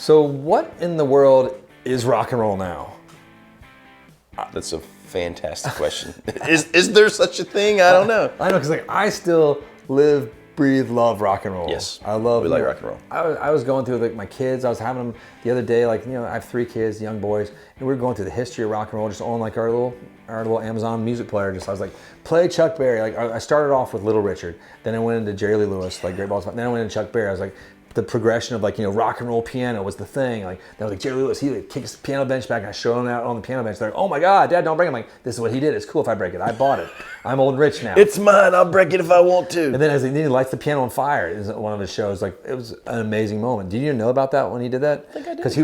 So what in the world is rock and roll now? That's a fantastic question. Is there such a thing? I don't know. I know, because like I still live, breathe, love rock and roll. Yes, I love. we like rock and roll. I was going through like my kids. I was having them the other day. Like I have 3 kids, young boys, and we were going through the history of rock and roll, just on like our little Amazon music player. I was like, play Chuck Berry. Like I started off with Little Richard, then I went into Jerry Lee Lewis, like Great Balls. Then I went into Chuck Berry. I was like, the progression of like rock and roll piano was the thing. Like they were like Jerry Lewis, he would kick his piano bench back, and I showed him out on the piano bench. They're like, oh my God, Dad, don't break it. I'm like, this is what he did. It's cool if I break it. I bought it. I'm old and rich now. It's mine. I'll break it if I want to. And then as he lights the piano on fire is one of his shows. Like it was an amazing moment. Did you know about that when he did that? I think I did. Because he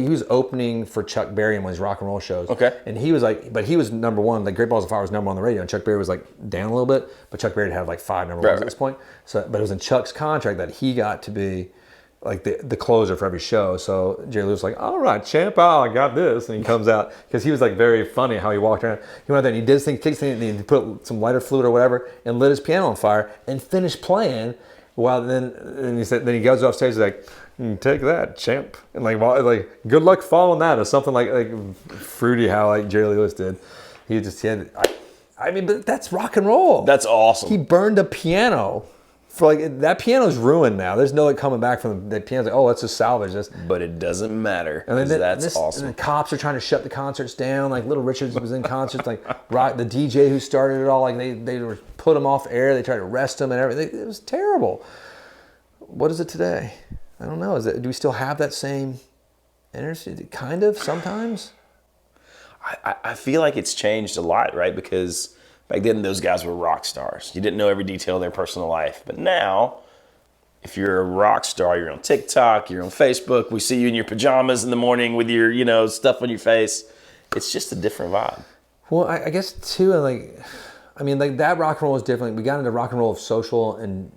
was opening for Chuck Berry in one of his rock and roll shows. Okay. And he was like, but he was number one. Like Great Balls of Fire was number one on the radio, and Chuck Berry was like down a little bit. But Chuck Berry had like 5 number ones at this point. So, but it was in Chuck's contract that he got to be like the closer for every show. So Jerry Lewis was like, all right, champ, I got this. And he comes out, because he was like very funny how he walked around. He went out there and he did his thing, kicks thing, and he put some lighter fluid or whatever and lit his piano on fire and finished playing. While then he goes off stage like, take that, champ. And like good luck following that, or something like fruity how like Jerry Lewis did. I mean, but that's rock and roll. That's awesome. He burned a piano. For like that piano's ruined now. There's no like coming back from the piano's like, oh, let's just salvage this. But it doesn't matter. And then That's awesome. And the cops are trying to shut the concerts down. Like Little Richard was in concerts. Like the DJ who started it all, like they were put him off air. They tried to arrest him and everything. It was terrible. What is it today? I don't know. Do we still have that same energy? Kind of sometimes. I feel like it's changed a lot, right? Because back then, those guys were rock stars. You didn't know every detail of their personal life. But now, if you're a rock star, you're on TikTok, you're on Facebook. We see you in your pajamas in the morning with your, stuff on your face. It's just a different vibe. Well, I guess too, like that rock and roll is different. We got into rock and roll of social and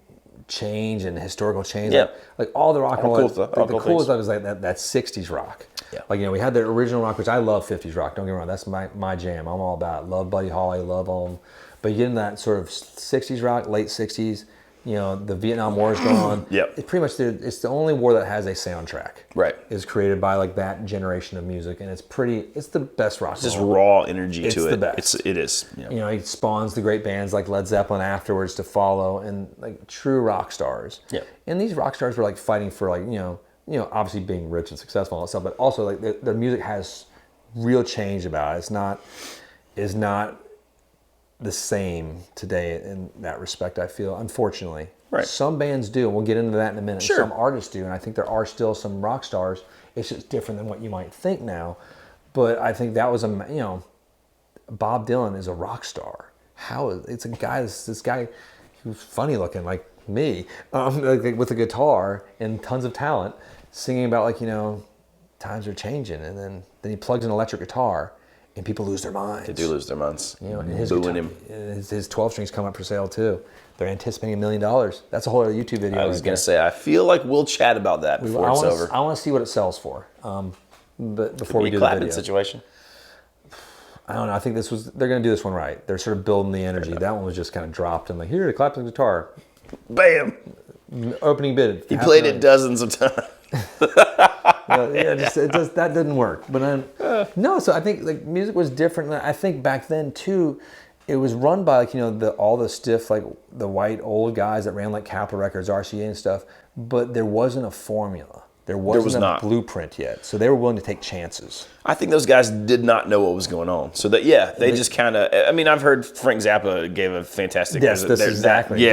change and historical change. Yep. Like all the rock and roll. The coolest stuff is like that 60s rock. Yeah. Like, we had the original rock, which I love 50s rock. Don't get me wrong. That's my jam. I'm all about it. Love Buddy Holly, love all of them. But you get in that sort of 60s rock, late 60s, the Vietnam War is gone. Yep. It's pretty much, it's the only war that has a soundtrack. Right. Is created by like that generation of music. And it's the best rock and roll. Just raw energy to it. It's the best. It is. Yeah. It spawns the great bands like Led Zeppelin afterwards to follow, and like true rock stars. Yeah. And these rock stars were like fighting for like, obviously being rich and successful and all that stuff, but also like their music has real change about it. It's not the same today in that respect, I feel, unfortunately. Right. Some bands do, and we'll get into that in a minute. Sure. Some artists do, and I think there are still some rock stars. It's just different than what you might think now. But I think that was Bob Dylan is a rock star. It's a guy, this guy who's funny looking like me, like with a guitar and tons of talent, singing about times are changing, and then he plugs an electric guitar, and people lose their minds. They do lose their minds. And his booing him. His 12 strings come up for sale too. They're anticipating $1 million. That's a whole other YouTube video. I was going to say, I feel like we'll chat about that before it's over. I want to see what it sells for. But before we do the Clapton video. situation. I don't know. I think they're going to do this one right. They're sort of building the energy. That one was just kind of dropped and like, here, the Clapton guitar. Bam! Opening bid. He played it dozens of times. That didn't work. But no, so I think like music was different. I think back then too, it was run by like all the stiff like the white old guys that ran like Capitol Records, RCA and stuff. But there wasn't a formula. There wasn't a blueprint yet. So they were willing to take chances. I think those guys did not know what was going on. So that they just kind of. I mean, I've heard Frank Zappa gave a fantastic. Yes, that's exactly.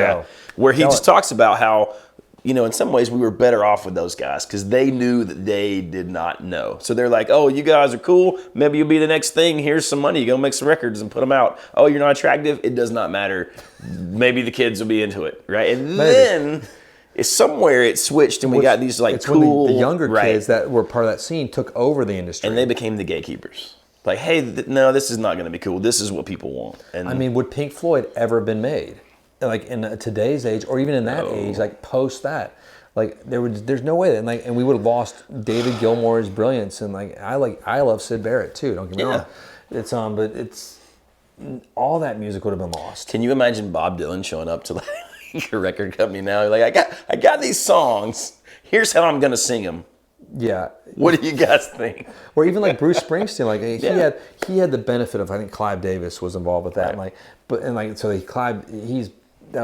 Where he just talks about how. In some ways we were better off with those guys because they knew that they did not know. So they're like, oh, you guys are cool. Maybe you'll be the next thing. Here's some money. You go make some records and put them out. Oh, you're not attractive? It does not matter. Maybe the kids will be into it, right? And then somewhere it switched and we got these like cool. The younger kids that were part of that scene took over the industry. And they became the gatekeepers. Like, hey, no, this is not going to be cool. This is what people want. And I mean, would Pink Floyd ever been made? Like in today's age, or even in that age, like post that, like there's no way that, and we would have lost David Gilmour's brilliance, and I love Syd Barrett too. Don't get me wrong, but it's all that music would have been lost. Can you imagine Bob Dylan showing up to like a record company now? Like I got these songs. Here's how I'm gonna sing them. Yeah. What do you guys think? Or even like Bruce Springsteen, like he had the benefit of, I think Clive Davis was involved with that, Right. that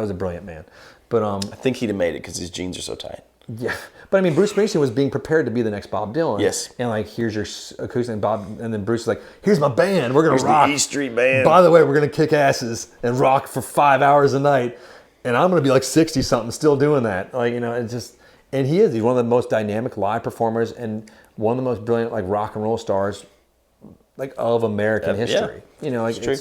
was a brilliant man. But I think he'd have made it because his jeans are so tight. yeah, but I mean, Bruce Springsteen was being prepared to be the next Bob Dylan. Yes. And like, here's your acoustic, and then Bruce is like, here's my band, we're gonna rock. The E Street Band. By the way, we're gonna kick asses and rock for 5 hours a night, and I'm gonna be like 60 something still doing that. Like, it's just, and he's one of the most dynamic live performers and one of the most brilliant like rock and roll stars like of American history. It's true.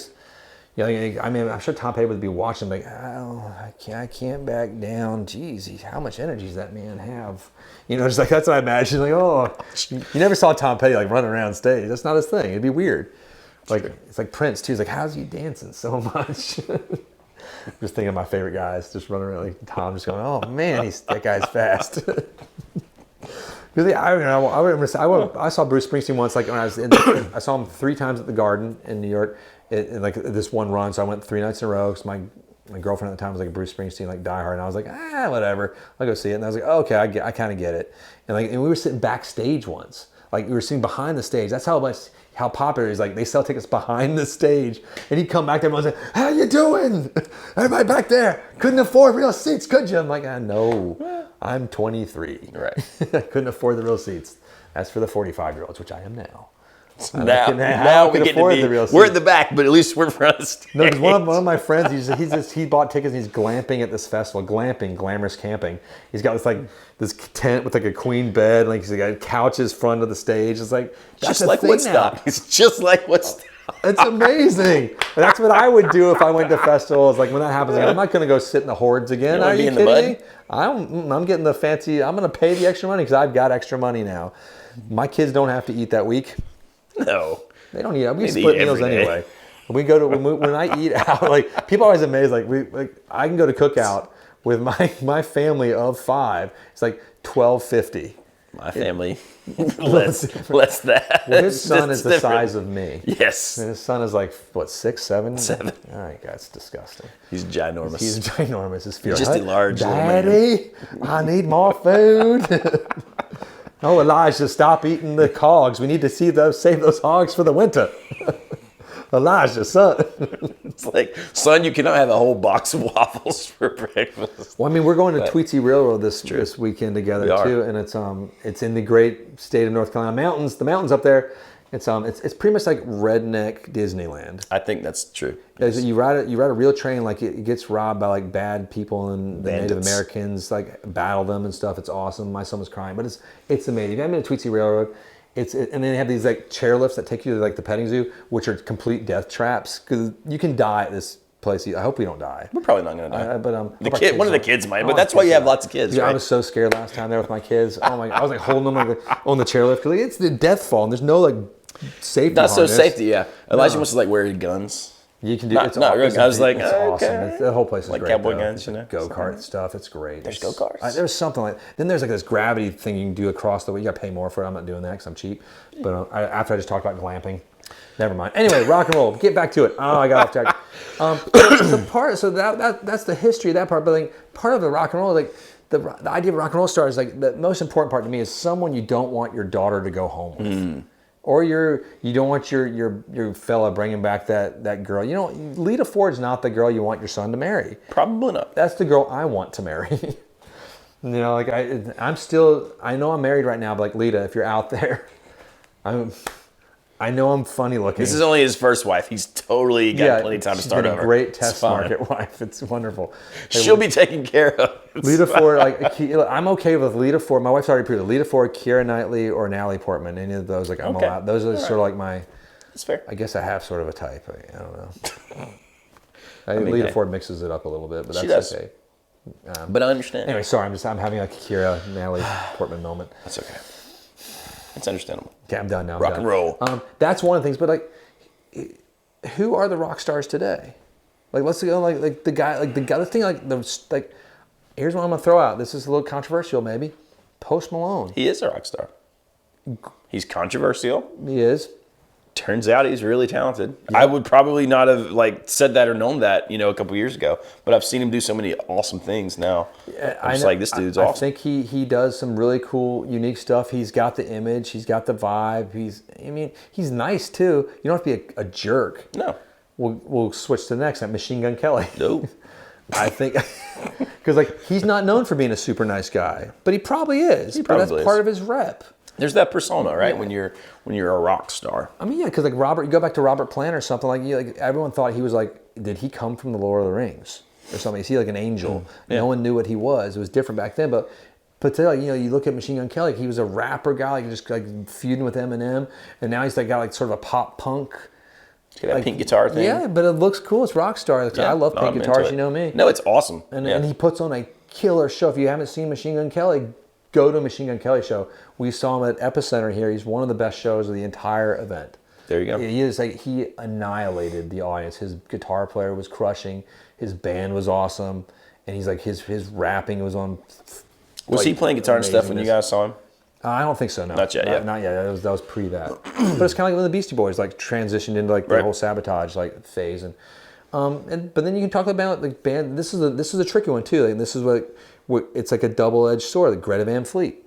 I mean, I'm sure Tom Petty would be watching like, oh, I can't back down. Jeez, how much energy does that man have? Just like, that's what I imagine. Like, oh, you never saw Tom Petty like running around stage. That's not his thing. It'd be weird. It's like Prince too. He's like, how's he dancing so much? Just thinking of my favorite guys, just running around like Tom, just going, oh man, that guy's fast. Really, I saw Bruce Springsteen once. Like when I was I saw him 3 times at the Garden in New York, in like this one run. So I went 3 nights in a row. Cause my girlfriend at the time was like a Bruce Springsteen like diehard, and I was like, whatever, I'll go see it. And I was like, oh, okay, I kind of get it. And we were sitting backstage once. Like we were sitting behind the stage. That's how popular it is. Like they sell tickets behind the stage, and he'd come back there and say, how you doing? Everybody back there couldn't afford real seats, could you? I'm like, no, I'm 23. Right. I couldn't afford the real seats. That's for the 45-year-olds, which I am now. Now we get to be. We're at the back, but at least we're front of stage. No, because one of my friends, he bought tickets and he's glamping at this festival. Glamping, glamorous camping. He's got this tent with like a queen bed, like he's got couches front of the stage. It's like just like Woodstock. It's just like Woodstock. It's amazing. That's what I would do if I went to festivals. Like when that happens, I'm not going to go sit in the hordes again. Are you kidding me? I'm getting the fancy. I'm going to pay the extra money because I've got extra money now. My kids don't have to eat that week. No, they don't eat. We split meals anyway. We go to when I eat out. Like people are always amazed. Like I can go to cookout with my family of 5. It's like $12.50. My family, less that. Well, his son is the size of me. Yes, and his son is like what, 6, 7? 7. All right, that's disgusting. He's ginormous. His fear. Just a large Daddy, I need more food. Oh, Elijah, stop eating the hogs. We need to save those hogs for the winter. Elijah, son. It's like, son, you cannot have a whole box of waffles for breakfast. Well, I mean, we're going to Tweetsie Railroad this weekend together too, and it's in the great state of North Carolina mountains. The mountains up there. It's pretty much like redneck Disneyland. I think that's true. Yes. You ride a real train, like it gets robbed by like bad people, and the Bandits. Native Americans like battle them and stuff. It's awesome. My son was crying, but it's amazing. I've been to Tweetsie Railroad. And then they have these like chairlifts that take you to like the petting zoo, which are complete death traps because you can die at this place. I hope we don't die. We're probably not going to die. But one of the kids might, but that's why you have lots of kids. Yeah, right? I was so scared last time there with my kids. Oh my! I was like holding them on the chairlift because it's the death fall, and there's no like safety. Not so harness. Safety. Yeah, Elijah wants to like wear guns. You can do not really. I was like, it's awesome. The whole place is like great. cowboy guns, go-kart stuff. It's great. There's go-karts. There's something like. Then there's like this gravity thing you can do across the way. You got to pay more for it. I'm not doing that because I'm cheap. But after I just talked about glamping, never mind. Anyway, rock and roll. Get back to it. Oh, I got off track. That's the history of that part. But like part of the rock and roll, like the idea of rock and roll stars, like the most important part to me is someone you don't want your daughter to go home with. Or you don't want your fella bringing back that girl. Lita Ford's not the girl you want your son to marry. Probably not. That's the girl I want to marry. I know I'm married right now, but like Lita, if you're out there, I know I'm funny looking. This is only his first wife. He's totally got plenty of time to start over. She's a great test market wife. It's wonderful. She'll be taken care of. Lita Ford, I'm okay with Lita Ford. My wife's already proved it. Lita Ford, Keira Knightley, or Natalie Portman. Any of those, I'm allowed. Those are sort of like my. That's fair. I guess I have sort of a type. I don't know. Lita Ford mixes it up a little bit, but that's okay. But I understand. Anyway, sorry. I'm having like a Keira Natalie Portman moment. That's okay. It's understandable. Okay, I'm done now. Rock and roll. That's one of the things. But like, who are the rock stars today? Like, let's go like the guy. Let's think here's what I'm gonna throw out. This is a little controversial, maybe. Post Malone. He is a rock star. He's controversial. He is. turns out he's really talented. Yeah. I would probably not have like said that or known that, you know, a couple years ago, but I've seen him do so many awesome things now. I'm just like, this dude's awesome. I think he does some really cool, unique stuff. He's got the image, he's got the vibe. He's nice too. You don't have to be a jerk. No. We'll switch to the next, Machine Gun Kelly. Nope. I think because like he's not known for being a super nice guy, but he probably is. That's part of his rep. There's that persona, right? Yeah. When you're a rock star. I mean, yeah, because like you go back to Robert Plant or something, like everyone thought he was like, did he come from the Lord of the Rings or something? Is he like an angel? Yeah. No one knew what he was. It was different back then, but today, you know, you look at Machine Gun Kelly, he was a rapper guy, like just like feuding with Eminem, and now he's like got like sort of a pop punk. That pink guitar thing. Yeah, but it looks cool. It's rock star. I love pink guitars. You know me. No, it's awesome. And he puts on a killer show. If you haven't seen Machine Gun Kelly, go to a Machine Gun Kelly show. We saw him at Epicenter here. He's one of the best shows of the entire event. There you go. He annihilated the audience. His guitar player was crushing. His band was awesome, and he's like his rapping was on. Was he playing guitar and stuff when you guys saw him? I don't think so. No, not yet. Not yet. That was pre that. But it's kind of like when the Beastie Boys like transitioned into like the whole Sabotage like phase, but then you can talk about like band. This is a tricky one too. Like this is what it's like a double-edged sword. Like Greta Van Fleet,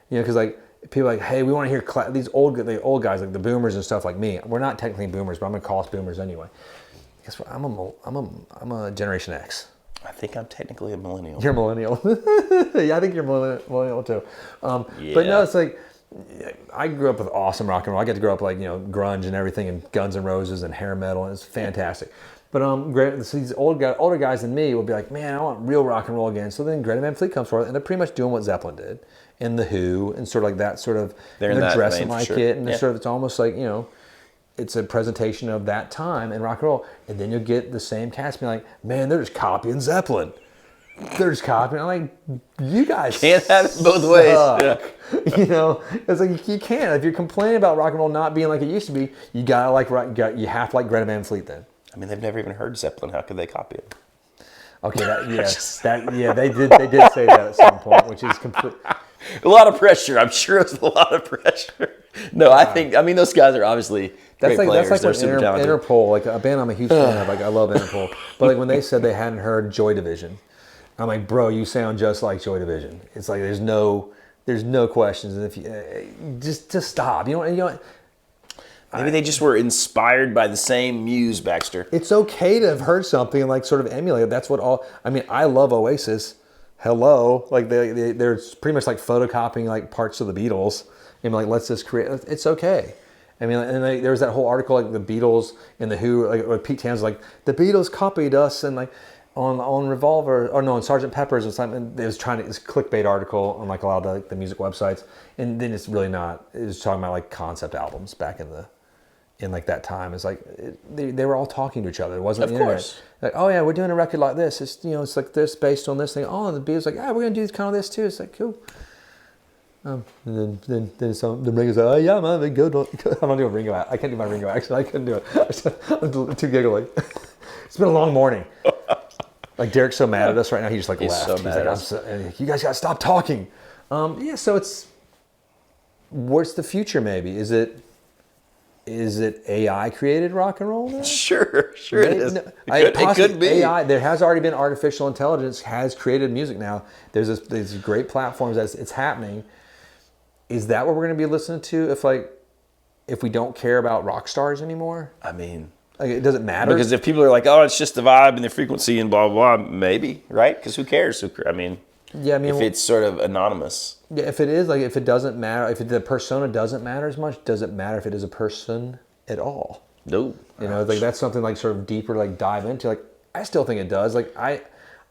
you know, because like people are like, hey, we want to hear these old guys like the boomers and stuff like me. We're not technically boomers, but I'm gonna call us boomers anyway. Guess what? I'm a Generation X. I think I'm technically a millennial. You're a millennial. Yeah, I think you're millennial too. But no, it's like I grew up with awesome rock and roll. I got to grow up like, you know, grunge and everything, and Guns N' Roses and hair metal, and it's fantastic. But so these older guys than me will be like, man, I want real rock and roll again. So then Greta Van Fleet comes forward, and they're pretty much doing what Zeppelin did, and the Who, and sort of like that sort of. They're dressing like it, and they're sort of, it's almost like, you know, it's a presentation of that time in rock and roll. And then you'll get the same cast being like, man, they're just copying Zeppelin. They're just copying. I'm like, you guys can't have it both ways. Yeah. You know, it's like you can't. If you're complaining about rock and roll not being like it used to be, you gotta like you have to like Greta Van Fleet then. I mean, they've never even heard Zeppelin. How could they copy it? Okay, they did say that at some point, which is complete. A lot of pressure. I'm sure it's a lot of pressure. No, I mean, those guys are obviously great players. That's like they're super talented. Interpol, like a band I'm a huge fan of. Like I love Interpol, but like when they said they hadn't heard Joy Division, I'm like, bro, you sound just like Joy Division. It's like there's no questions, and if you just stop, you know. Maybe they just were inspired by the same muse, Baxter. It's okay to have heard something and like sort of emulate it. That's what I love Oasis. Hello, like they're pretty much like photocopying like parts of the Beatles and like let's just create. It's okay. I mean, and there was that whole article like the Beatles and the Who, like Pete Townsend, like the Beatles copied us and like on Revolver or no on Sgt. Pepper's or something. It was this clickbait article on like a lot of like the music websites, and then it's really not. It was talking about like concept albums back in like that time. It's like they were all talking to each other. It wasn't the internet. Like, oh yeah, we're doing a record like this. It's, you know, it's like this based on this thing. Oh, and the Beatles like, yeah, we're gonna do kind of this too. It's like cool. And then the Ringo's like, oh yeah, man, they go. I'm not doing Ringo. I can't do my Ringo accent. I couldn't do it. I'm too giggly. It's been a long morning. Like Derek's so mad at us right now. He just like left. So mad at us. You guys gotta stop talking. Yeah. So it's what's the future? Maybe is it AI created rock and roll now? Sure it is. It could be. AI, there has already been artificial intelligence has created music now. There's great platforms that it's happening. Is that what we're going to be listening to if we don't care about rock stars anymore? I mean, like, it doesn't matter. Because if people are like, oh, it's just the vibe and the frequency and blah, blah, blah, maybe, right? Because who cares? If it's sort of anonymous. Yeah, if it is, like, if it doesn't matter, if the persona doesn't matter as much, does it matter if it is a person at all? No. You know, like, that's something, like, sort of deeper, like, dive into. Like, I still think it does. Like,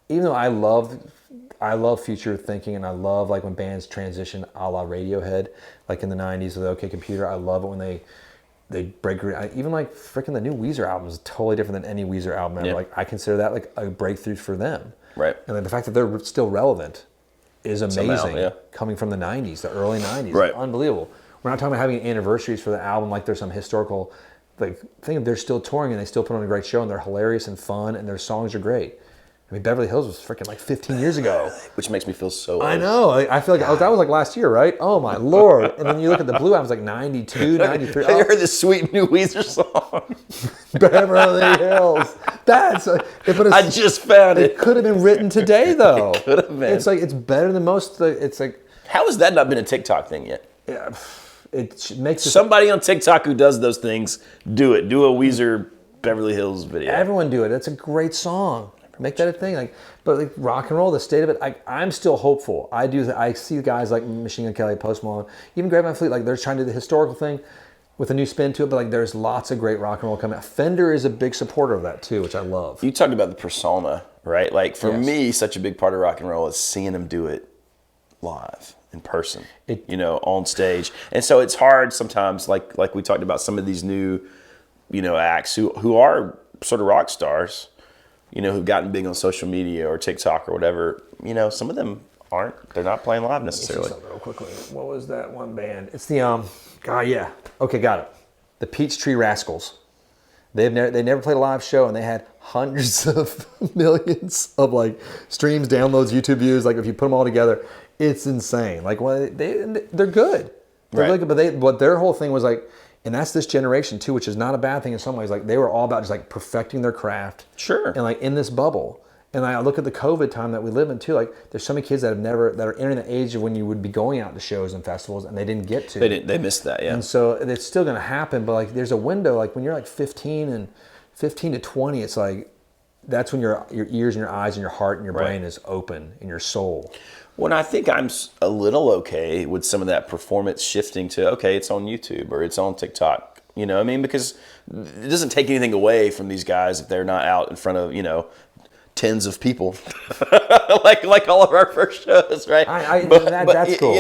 even though I love future thinking, and I love, like, when bands transition a la Radiohead, like, in the 90s with OK Computer. I love it when they break. Even, like, freaking the new Weezer album is totally different than any Weezer album ever. Yeah. Like, I consider that, like, a breakthrough for them. Right. And then the fact that they're still relevant is amazing. Somehow, coming from the 90s, the early 90s. Right. Unbelievable. We're not talking about having anniversaries for the album like there's some historical thing. They're still touring and they still put on a great show and they're hilarious and fun and their songs are great. I mean, Beverly Hills was freaking like 15 years ago. Which makes me feel so old. I know. I feel like that was like last year, right? Oh my Lord. And then you look at the Blue Album, it was like 92, 93. Have you heard this sweet new Weezer song? Beverly Hills. I just found it. It could have been written today, though. It could have been. It's like, it's better than most. It's like. How has that not been a TikTok thing yet? Yeah, it makes somebody on TikTok who does those things, do it. Do a Weezer Beverly Hills video. Everyone do it. It's a great song. Make that a thing. But like rock and roll, the state of it, I'm still hopeful. I see guys like Machine Gun Kelly, Post Malone, even Greg Van Fleet, like they're trying to do the historical thing with a new spin to it, but like there's lots of great rock and roll coming out. Fender is a big supporter of that too, which I love. You talked about the persona, right? Like for me, such a big part of rock and roll is seeing them do it live, in person, on stage. And so it's hard sometimes, like we talked about some of these new, acts who are sort of rock stars, who've gotten big on social media or TikTok or whatever. Some of them they're not playing live necessarily. Real quickly, what was that one band? It's the okay, got it. The Peachtree Rascals. They never played a live show, and they had hundreds of millions of like streams, downloads, YouTube views. Like if you put them all together, it's insane. Like they're good. They're right. really good, but their whole thing was like, and that's this generation too, which is not a bad thing in some ways. Like they were all about just like perfecting their craft. Sure. And like in this bubble. And I look at the COVID time that we live in too. Like there's so many kids that are entering the age of when you would be going out to shows and festivals, and they didn't get to. They missed that, yeah. And so it's still going to happen, but like there's a window. Like when you're like 15 to 20, it's like that's when your ears and your eyes and your heart and your brain is open and your soul. Well, I think I'm a little okay with some of that performance shifting to, okay, it's on YouTube or it's on TikTok. Because it doesn't take anything away from these guys if they're not out in front of, tens of people, like all of our first shows, right? That's cool.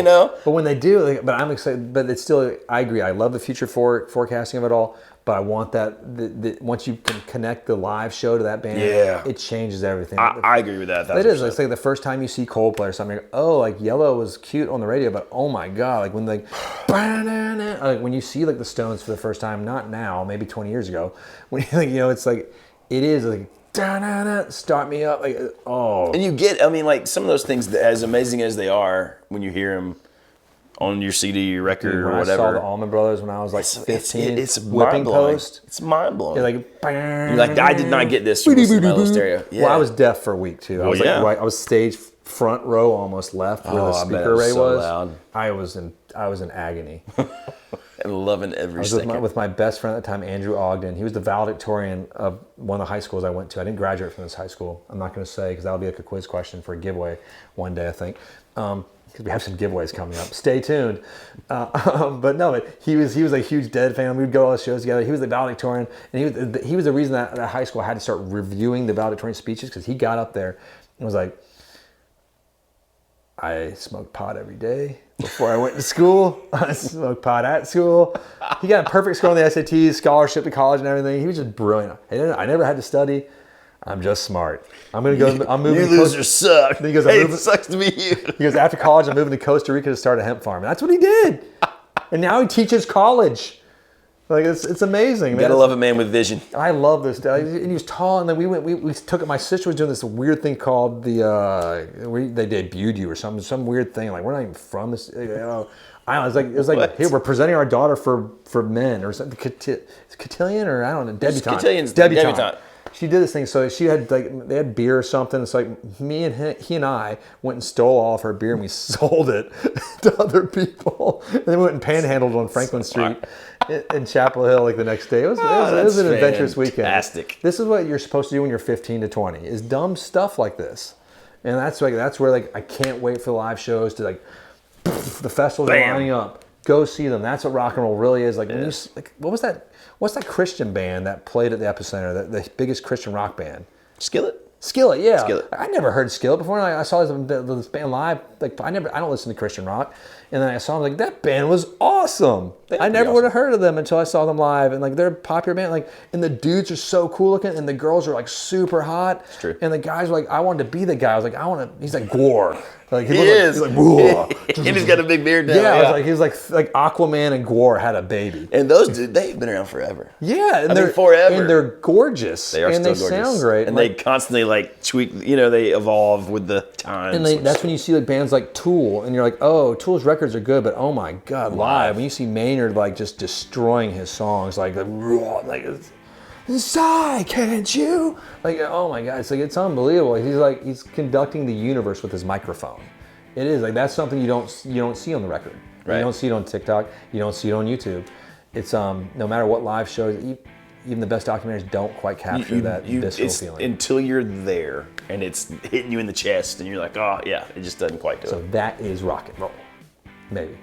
But when they do, but I'm excited. But it's still, I agree. I love the future forecasting of it all. But I want that once you can connect the live show to that band, it changes everything. I agree with that. It is. It's like the first time you see Coldplay or something. Like Yellow was cute on the radio, but oh my god, like when when you see like the Stones for the first time, not now, maybe 20 years ago, when it's like it is like. Start me up, like and you get, like some of those things, as amazing as they are, when you hear them on your CD, your record, or whatever. I saw the Allman Brothers when I was like 15. It's mind blowing. It's mind blowing. You're like, I did not get this from listening to my little stereo. Yeah. Well, I was deaf for a week too. I was I was stage front row, almost left where the speaker array was. Loud. I was in agony. And loving every second. I was with my best friend at the time, Andrew Ogden. He was the valedictorian of one of the high schools I went to. I didn't graduate from this high school. I'm not going to say because that'll be like a quiz question for a giveaway one day, I think. Because we have some giveaways coming up. Stay tuned. But no, he was a huge Dead fan. We'd go to all the shows together. He was the valedictorian, and he was the reason that high school had to start reviewing the valedictorian speeches because he got up there and was like, I smoked pot every day before I went to school. I smoked pot at school. He got a perfect score on the SATs, scholarship to college and everything. He was just brilliant. I never had to study. I'm just smart. I'm going to go. I'm moving. You losers suck. He goes, it sucks to be you. He goes, after college, I'm moving to Costa Rica to start a hemp farm. And that's what he did. And now he teaches college. Like it's amazing. You gotta love a man with vision. I love this guy. And he was tall, and then we took it. My sister was doing this weird thing called they debuted you or some weird thing. Like we're not even from this. I don't know. It was like here we're presenting our daughter for men or something. Cotillion or I don't know. Debutante. Cotillion's debutante. She did this thing, so she had they had beer or something. It's like me and he and I went and stole all of her beer and we sold it to other people. And then we went and panhandled on Franklin Street in Chapel Hill like the next day. It was an adventurous weekend. Fantastic. This is what you're supposed to do when you're 15 to 20 is dumb stuff like this, and that's where I can't wait for the live shows to the festivals are lining up. Go see them. That's what rock and roll really is. Like, when you, what was that? What's that Christian band that played at the Epicenter? The biggest Christian rock band. Skillet, yeah. Skillet. I never heard Skillet before. I saw this band live. Like I don't listen to Christian rock, And then I saw them, like, that band was awesome. I never would have heard of them until I saw them live. And, like, they're a popular band. Like, and the dudes are so cool looking, and the girls are, like, super hot. It's true. And the guys were like, I wanted to be the guy. I was like, he's like Gore. Like, He is. He's like, whoa. And he's got a big beard now. Yeah, he was like Aquaman and Gore had a baby. And those dudes, they've been around forever. Yeah, and they're forever. And they're gorgeous. They are and still they gorgeous. sound great. And like, they constantly like tweak, they evolve with the times. and that's when you see like bands like Tool, and you're like, oh, Tool's records are good, but oh my God, live. When you see Maynard like just destroying his songs, like sigh, can't you? Like, oh my God, it's unbelievable. He's conducting the universe with his microphone. It is like that's something you don't see on the record. Right. You don't see it on TikTok. You don't see it on YouTube. It's no matter what live shows, even the best documentaries don't quite capture that visceral feeling. Until you're there and it's hitting you in the chest and you're like, oh yeah, it just doesn't quite do it. So that is rock and roll, maybe.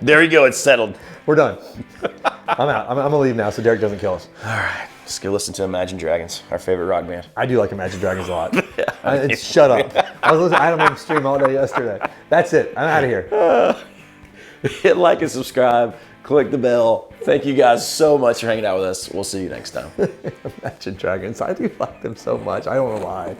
There you go, it's settled. We're done. I'm out. I'm gonna leave now so Derek doesn't kill us. All right, let's go listen to Imagine Dragons, our favorite rock band. I do like Imagine Dragons a lot. Shut up. I had them on stream all day yesterday. That's it. I'm out of here. Hit like and subscribe. Click the bell. Thank you guys so much for hanging out with us. We'll see you next time. Imagine Dragons. I do like them so much. I don't know why.